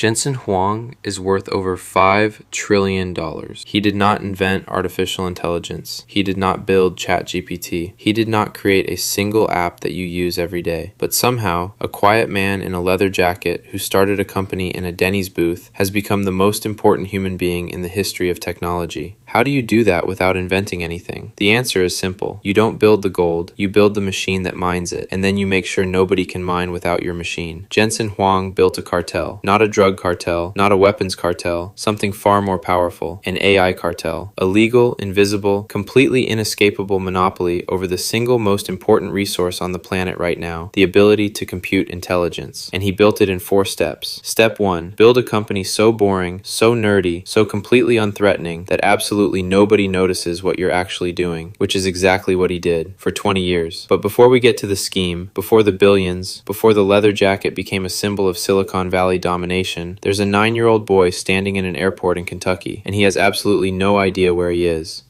Jensen Huang is worth over $5 trillion. He did not invent artificial intelligence. He did not build ChatGPT. He did not create a single app that you use every day. But somehow, a quiet man in a leather jacket who started a company in a Denny's booth has become the most important human being in the history of technology. How do you do that without inventing anything? The answer is simple. You don't build the gold, you build the machine that mines it, and then you make sure nobody can mine without your machine. Jensen Huang built a cartel, not a drug cartel, not a weapons cartel, something far more powerful, an AI cartel, a legal, invisible, completely inescapable monopoly over the single most important resource on the planet right now, the ability to compute intelligence. And he built it in 4 steps. Step 1, build a company so boring, so nerdy, so completely unthreatening that absolutely nobody notices what you're actually doing, which is exactly what he did for 20 years. But before we get to the scheme, before the billions, before the leather jacket became a symbol of Silicon Valley domination, there's a 9-year-old boy standing in an airport in Kentucky, and he has absolutely no idea where he is.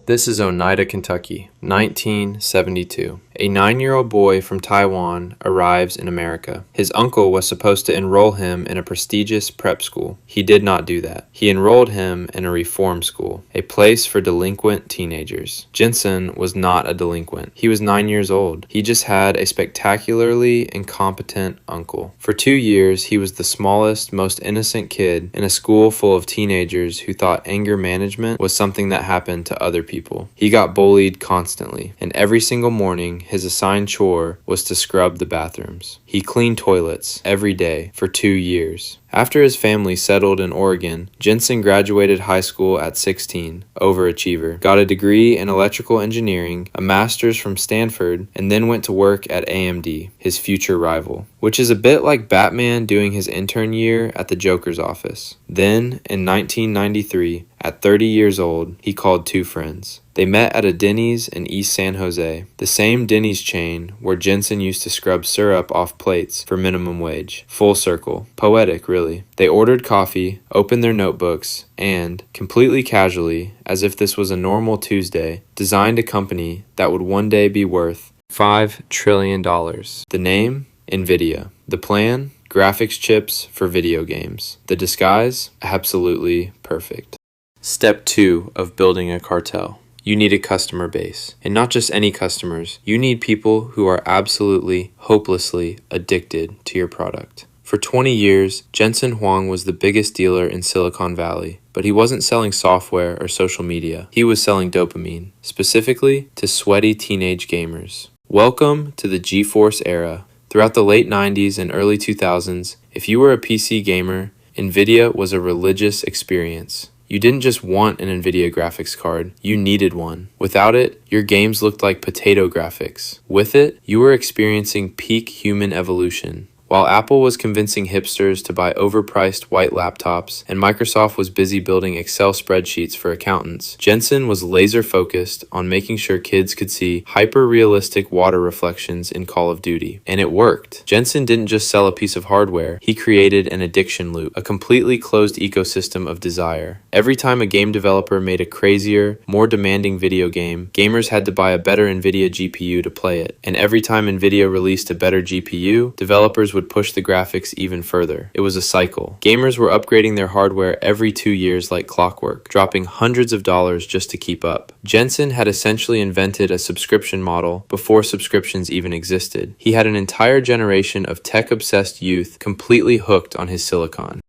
This is Oneida, Kentucky, 1972. A 9-year-old boy from Taiwan arrives in America. His uncle was supposed to enroll him in a prestigious prep school. He did not do that. He enrolled him in a reform school, a place for delinquent teenagers. Jensen was not a delinquent. He was 9 years old. He just had a spectacularly incompetent uncle. For 2 years, he was the smallest, most innocent kid in a school full of teenagers who thought anger management was something that happened to other people. He got bullied constantly, and every single morning, his assigned chore was to scrub the bathrooms. He cleaned toilets every day for 2 years. After his family settled in Oregon, Jensen graduated high school at 16, overachiever, got a degree in electrical engineering, a master's from Stanford, and then went to work at AMD, his future rival, which is a bit like Batman doing his intern year at the Joker's office. Then, in 1993, at 30 years old, he called 2 friends. They met at a Denny's in East San Jose, the same Denny's chain where Jensen used to scrub syrup off plates for minimum wage. Full circle. Poetic, really. They ordered coffee, opened their notebooks, and, completely casually, as if this was a normal Tuesday, designed a company that would one day be worth $5 trillion. The name? nvidia. The plan? Graphics chips for video games. The disguise? Absolutely perfect. Step 2 of building a cartel. You need a customer base. And not just any customers. You need people who are absolutely, hopelessly addicted to your product. For 20 years, Jensen Huang was the biggest dealer in Silicon Valley. But he wasn't selling software or social media. He was selling dopamine, specifically to sweaty teenage gamers. Welcome to the GeForce era. Throughout the late 90s and early 2000s, if you were a PC gamer, nvidia was a religious experience. You didn't just want an nvidia graphics card, you needed one. Without it, your games looked like potato graphics. With it, you were experiencing peak human evolution. While Apple was convincing hipsters to buy overpriced white laptops and Microsoft was busy building Excel spreadsheets for accountants, Jensen was laser focused on making sure kids could see hyper-realistic water reflections in Call of Duty. And it worked. Jensen didn't just sell a piece of hardware, he created an addiction loop, a completely closed ecosystem of desire. Every time a game developer made a crazier, more demanding video game, gamers had to buy a better NVIDIA GPU to play it. And every time NVIDIA released a better GPU, developers would push the graphics even further. It was a cycle. Gamers were upgrading their hardware every 2 years like clockwork, dropping hundreds of dollars just to keep up. Jensen had essentially invented a subscription model before subscriptions even existed. He had an entire generation of tech-obsessed youth completely hooked on his silicon.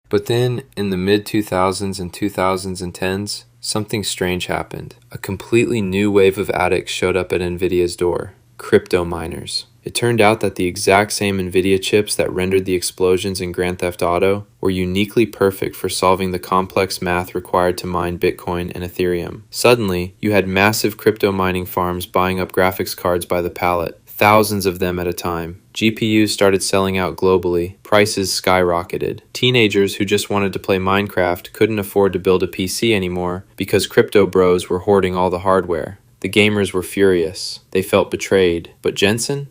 But then, in the mid-2000s and 2010s, something strange happened. A completely new wave of addicts showed up at NVIDIA's door. Crypto miners. It turned out that the exact same NVIDIA chips that rendered the explosions in Grand Theft Auto were uniquely perfect for solving the complex math required to mine Bitcoin and Ethereum. Suddenly, you had massive crypto mining farms buying up graphics cards by the pallet, thousands of them at a time. GPUs started selling out globally, prices skyrocketed. Teenagers who just wanted to play Minecraft couldn't afford to build a PC anymore because crypto bros were hoarding all the hardware. The gamers were furious. They felt betrayed. But Jensen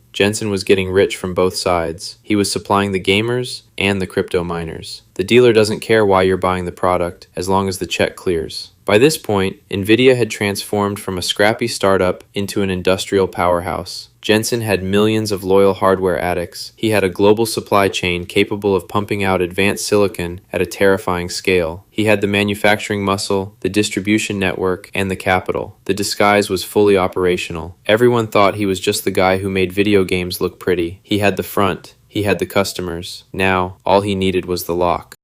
was getting rich from both sides. He was supplying the gamers and the crypto miners. The dealer doesn't care why you're buying the product as long as the check clears. By this point, nvidia had transformed from a scrappy startup into an industrial powerhouse. Jensen had millions of loyal hardware addicts. He had a global supply chain capable of pumping out advanced silicon at a terrifying scale. He had the manufacturing muscle, the distribution network, and the capital. The disguise was fully operational. Everyone thought he was just the guy who made video games look pretty. He had the front. He had the customers. Now, all he needed was the lock.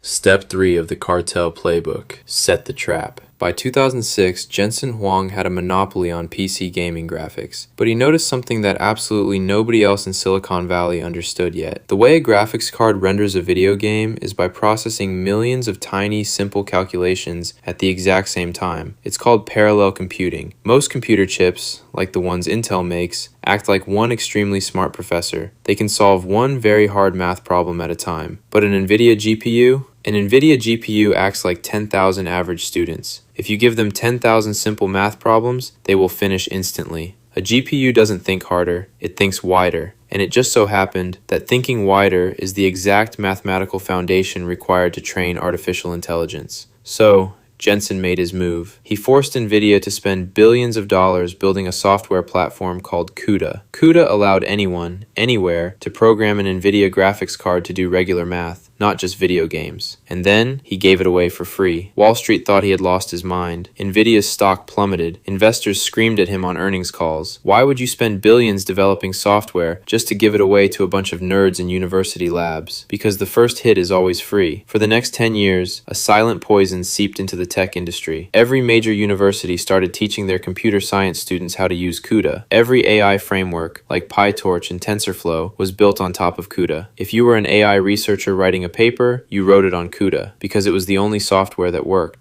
Step 3 of the Cartel playbook: set the trap. By 2006, Jensen Huang had a monopoly on PC gaming graphics, but he noticed something that absolutely nobody else in Silicon Valley understood yet. The way a graphics card renders a video game is by processing millions of tiny, simple calculations at the exact same time. It's called parallel computing. Most computer chips, like the ones Intel makes, act like one extremely smart professor. They can solve one very hard math problem at a time. But an nvidia GPU acts like 10,000 average students. If you give them 10,000 simple math problems, they will finish instantly. A GPU doesn't think harder, it thinks wider. And it just so happened that thinking wider is the exact mathematical foundation required to train artificial intelligence. So, Jensen made his move. He forced nvidia to spend billions of dollars building a software platform called CUDA. CUDA allowed anyone, anywhere, to program an nvidia graphics card to do regular math, not just video games. And then, he gave it away for free. Wall Street thought he had lost his mind. nvidia's stock plummeted. Investors screamed at him on earnings calls. Why would you spend billions developing software just to give it away to a bunch of nerds in university labs? Because the first hit is always free. For the next 10 years, a silent poison seeped into the tech industry. Every major university started teaching their computer science students how to use CUDA. Every AI framework, like PyTorch and TensorFlow, was built on top of CUDA. If you were an AI researcher writing a paper, you wrote it on CUDA, because it was the only software that worked.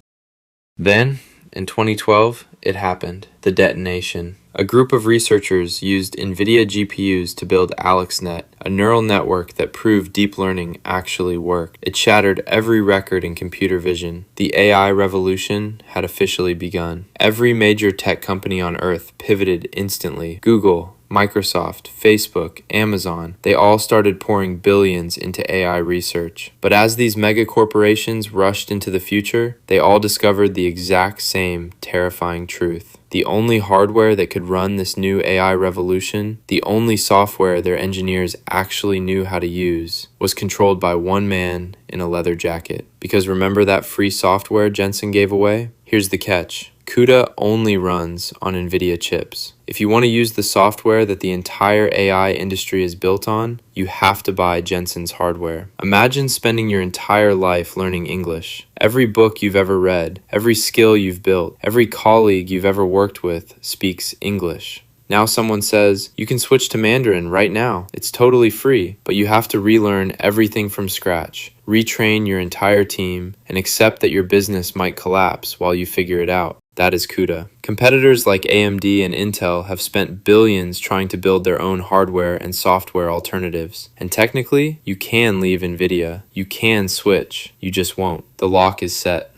Then, in 2012, it happened. The detonation. A group of researchers used NVIDIA GPUs to build AlexNet, a neural network that proved deep learning actually worked. It shattered every record in computer vision. The AI revolution had officially begun. Every major tech company on Earth pivoted instantly. Google, Microsoft, Facebook, Amazon, they all started pouring billions into AI research. But as these mega corporations rushed into the future, they all discovered the exact same terrifying truth. The only hardware that could run this new AI revolution, the only software their engineers actually knew how to use, was controlled by one man in a leather jacket. Because remember that free software Jensen gave away? Here's the catch. CUDA only runs on NVIDIA chips. If you want to use the software that the entire AI industry is built on, you have to buy Jensen's hardware. Imagine spending your entire life learning English. Every book you've ever read, every skill you've built, every colleague you've ever worked with speaks English. Now someone says, you can switch to Mandarin right now. It's totally free, but you have to relearn everything from scratch, retrain your entire team, and accept that your business might collapse while you figure it out. That is CUDA. Competitors like AMD and Intel have spent billions trying to build their own hardware and software alternatives. And technically, you can leave NVIDIA. You can switch. You just won't. The lock is set.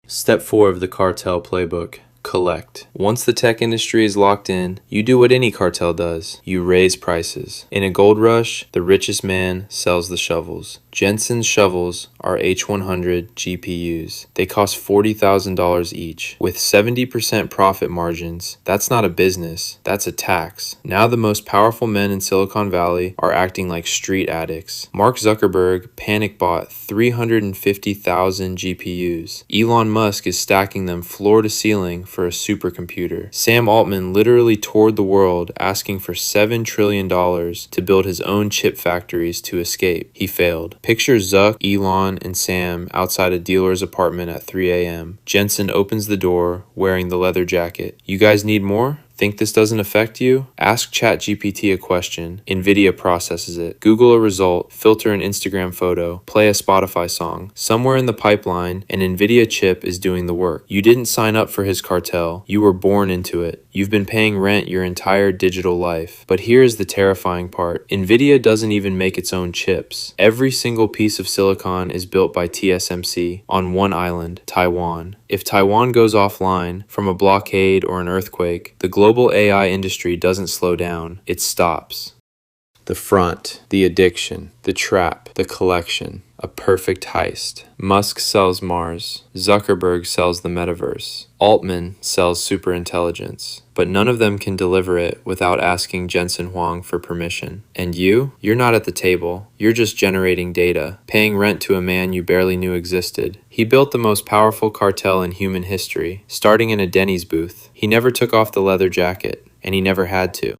Step 4 of the Cartel playbook. Collect. Once the tech industry is locked in, you do what any cartel does. You raise prices. In a gold rush, the richest man sells the shovels. Jensen's shovels are H100 GPUs. They cost $40,000 each. With 70% profit margins, that's not a business, that's a tax. Now the most powerful men in Silicon Valley are acting like street addicts. Mark Zuckerberg panic bought 350,000 GPUs. Elon Musk is stacking them floor to ceiling for a supercomputer. Sam Altman literally toured the world asking for $7 trillion to build his own chip factories to escape. He failed. Picture Zuck, Elon, and Sam outside a dealer's apartment at 3 a.m. Jensen opens the door wearing the leather jacket. You guys need more? Think this doesn't affect you? Ask ChatGPT a question. NVIDIA processes it. Google a result, filter an Instagram photo, play a Spotify song. Somewhere in the pipeline, an NVIDIA chip is doing the work. You didn't sign up for his cartel. You were born into it. You've been paying rent your entire digital life. But here's the terrifying part. NVIDIA doesn't even make its own chips. Every single piece of silicon is built by TSMC on one island, Taiwan. If Taiwan goes offline from a blockade or an earthquake, the global AI industry doesn't slow down, it stops. The front, the addiction, the trap, the collection. A perfect heist. Musk sells Mars. Zuckerberg sells the metaverse. Altman sells superintelligence. But none of them can deliver it without asking Jensen Huang for permission. And you're not at the table. You're just generating data, paying rent to a man you barely knew existed. He built the most powerful cartel in human history, starting in a Denny's booth. He never took off the leather jacket, and he never had to.